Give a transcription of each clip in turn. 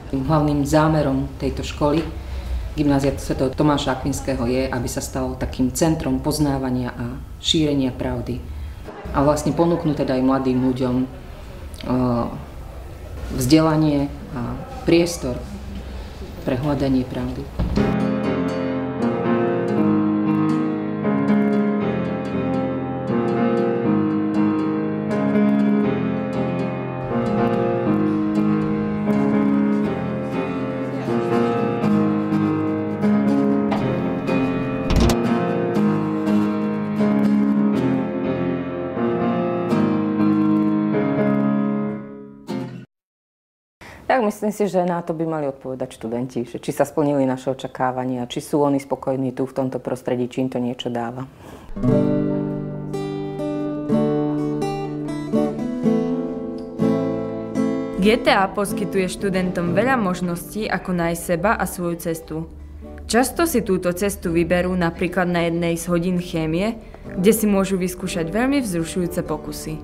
Hlavným zámerom tejto školy Gymnázia Sv. Tomáša Akvinského je, aby sa stalo takým centrom poznávania a šírenia pravdy. A vlastne ponúknuť teda aj mladým ľuďom vzdelanie a priestor pre hľadanie pravdy. Tak myslím si, že na to by mali odpovedať študenti, že či sa splnili naše očakávania, či sú oni spokojní tu v tomto prostredí, či im to niečo dáva. GTA poskytuje študentom veľa možností, ako nájsť seba a svoju cestu. Často si túto cestu vyberú napríklad na jednej z hodín chémie, kde si môžu vyskúšať veľmi vzrušujúce pokusy.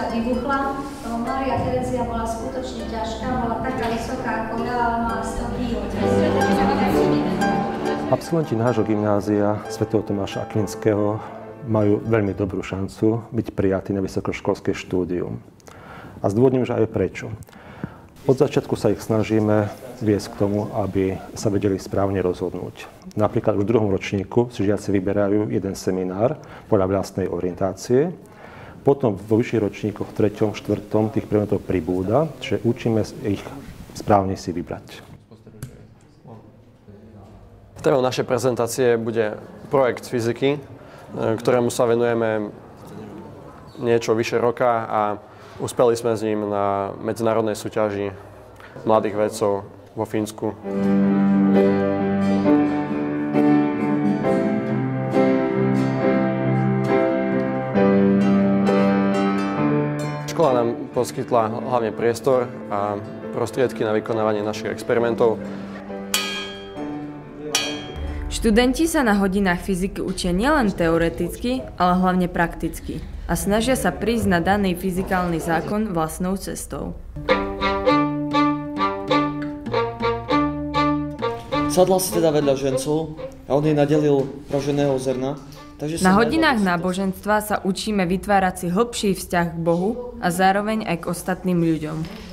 Vybuchla, Mária Terezia bola skutočne ťažká, bola taká vysoká ako ja, ale mala 100 kg. Absolventi nášho gymnázia Sv. Tomáša Akvinského majú veľmi dobrú šancu byť prijatí na vysokoškolské štúdium. A zdôvodním, že aj prečo. Od začiatku sa ich snažíme viesť k tomu, aby sa vedeli správne rozhodnúť. Napríklad v druhom ročníku si žiaci vyberajú jeden seminár podľa vlastnej orientácie. Potom vo vyšších ročníkoch, v 3., 4. tých predmetov pribúda, čiže učíme ich správne si vybrať. Témou našej prezentácie bude projekt z fyziky, ktorému sa venujeme niečo vyše roka a uspeli sme s ním na medzinárodnej súťaži mladých vedcov vo Fínsku. Škola nám poskytla hlavne priestor a prostriedky na vykonávanie našich experimentov. Študenti sa na hodinách fyziky učia nielen teoreticky, ale hlavne prakticky a snažia sa prísť na daný fyzikálny zákon vlastnou cestou. Sadla si teda vedľa žencov a on jej nadelil praženého zrna. Na hodinách náboženstva sa učíme vytvárať si hlbší vzťah k Bohu a zároveň aj k ostatným ľuďom.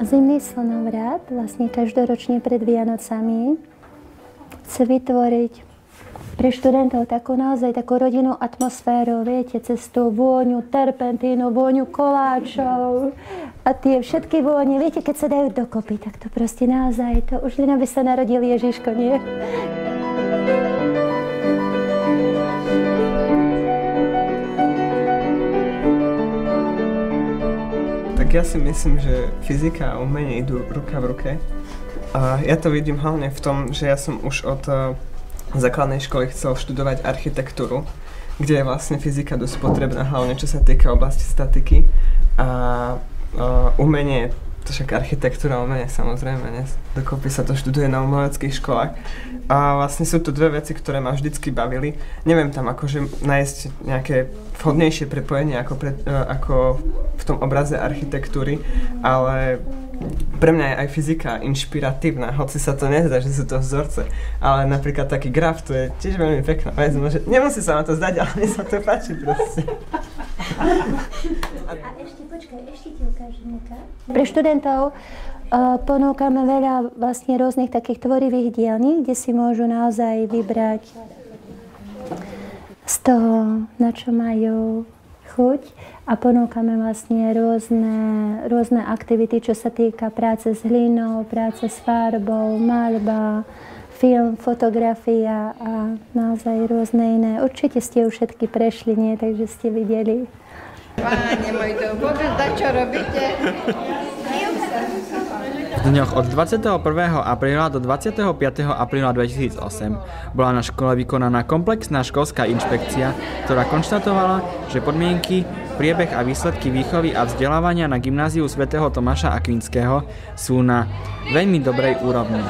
Zimný slnovrat vlastne každoročne pred Vianocami chce vytvoriť pre študentov takú naozaj takú rodinnú atmosféru, viete, cez tú vôňu terpentínu, vôňu koláčov a tie všetky vône, viete, keď sa dajú dokopy, tak to proste naozaj, to už len aby sa narodil Ježiško, nie? Tak ja si myslím, že fyzika a umenie idú ruka v ruke. A ja to vidím hlavne v tom, že ja som už od základnej školy chcel študovať architektúru, kde je vlastne fyzika dosť potrebná, hlavne čo sa týka oblasti statiky. A umenie, však architektúra, umenie samozrejme, ne? Dokopy sa to študuje na umeleckých školách. A vlastne sú to dve veci, ktoré ma vždycky bavili. Neviem tam akože nájsť nejaké vhodnejšie prepojenie ako v tom obraze architektúry, ale pre mňa je aj fyzika inšpiratívna, hoci sa to nezdá, že sú to vzorce, ale napríklad taký graf, to je tiež veľmi pekná vec, nemusí sa ma to zdať, ale mne sa to páči proste. A ešte ti ukážem. Pre študentov ponúkame veľa vlastne rôznych takých tvorivých dielní, kde si môžu naozaj vybrať z toho, na čo majú chuť, a ponúkame vlastne rôzne aktivity, čo sa týka práce s hlinou, práce s farbou, maľba, film, fotografia a naozaj rôzne iné. Určite ste ju všetky prešli, nie? Takže ste videli. Páne môj, to vôbec čo robíte? V dňoch od 21. apríla do 25. apríla 2008 bola na škole vykonaná komplexná školská inšpekcia, ktorá konštatovala, že podmienky, priebeh a výsledky výchovy a vzdelávania na gymnáziu svätého Tomáša Akvinského sú na veľmi dobrej úrovni.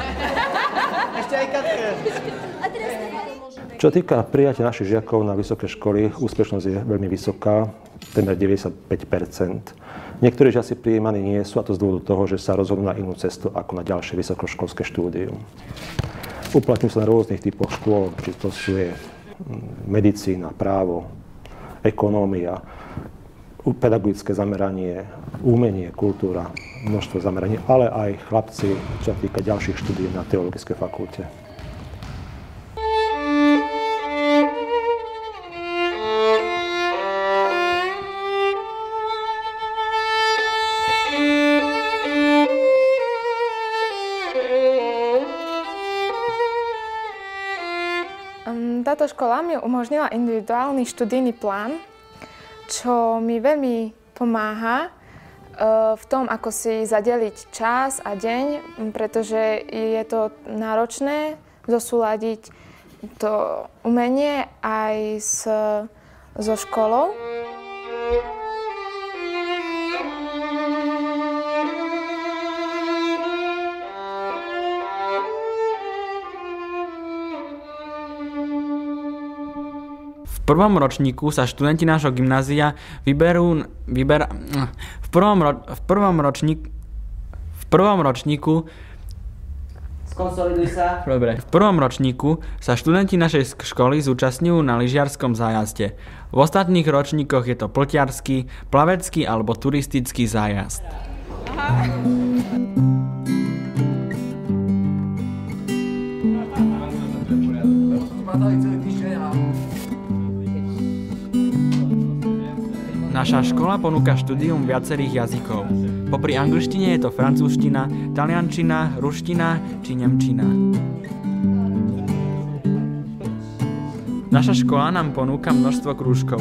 Čo týka prijatia našich žiakov na vysoké školy, úspešnosť je veľmi vysoká, témer 95%. Niektorí žiaci prijímaní nie sú, a to z dôvodu toho, že sa rozhodnú na inú cestu ako na ďalšie vysokoškolské štúdium. Uplatňujú sa na rôznych typoch škôl, či to sú medicína, právo, ekonómia, pedagogické zameranie, umenie, kultúra, množstvo zameraní, ale aj chlapci, čo sa týka ďalších štúdií na teologickej fakulte. Táto škola mi umožnila individuálny študijný plán, čo mi veľmi pomáha v tom, ako si zadeliť čas a deň, pretože je to náročné zosúladiť to umenie aj so školou. V prvom ročníku sa študenti nášho gymnázia v prvom ročníku sa študenti našej školy zúčastňujú na lyžiarskom zájazde. V ostatných ročníkoch je to pltiarsky, plavecký alebo turistický zájazd. Naša škola ponúka štúdium viacerých jazykov. Popri angličtine je to francúzština, taliančina, ruština či nemčina. Naša škola nám ponúka množstvo krúžkov.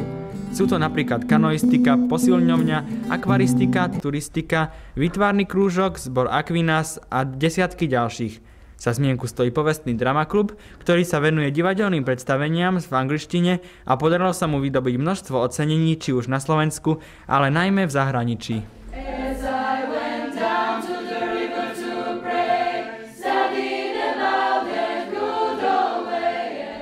Sú to napríklad kanoistika, posilňovňa, akvaristika, turistika, výtvarný krúžok, zbor Aquinas a desiatky ďalších. Za zmienku stojí povestný dramaklub, ktorý sa venuje divadelným predstaveniam v angličtine a podarilo sa mu vydobiť množstvo ocenení, či už na Slovensku, ale najmä v zahraničí.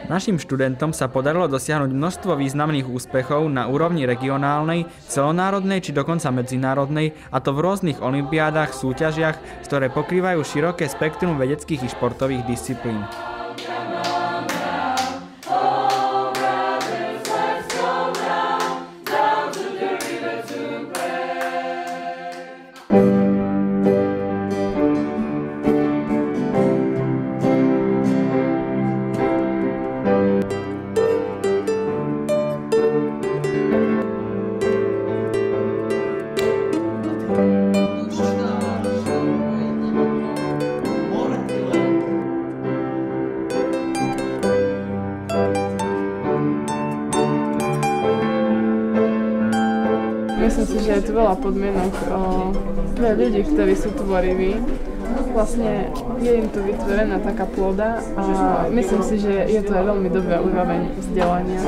Našim študentom sa podarilo dosiahnuť množstvo významných úspechov na úrovni regionálnej, celonárodnej či dokonca medzinárodnej, a to v rôznych olympiádach, súťažiach, ktoré pokrývajú široké spektrum vedeckých i športových disciplín. Myslím si, že je tu veľa podmienok pre ľudí, ktorí sú tvoriví. Vlastne je im tu vytvorená taká pôda a myslím si, že je to aj veľmi dobrá úroveň vzdelania.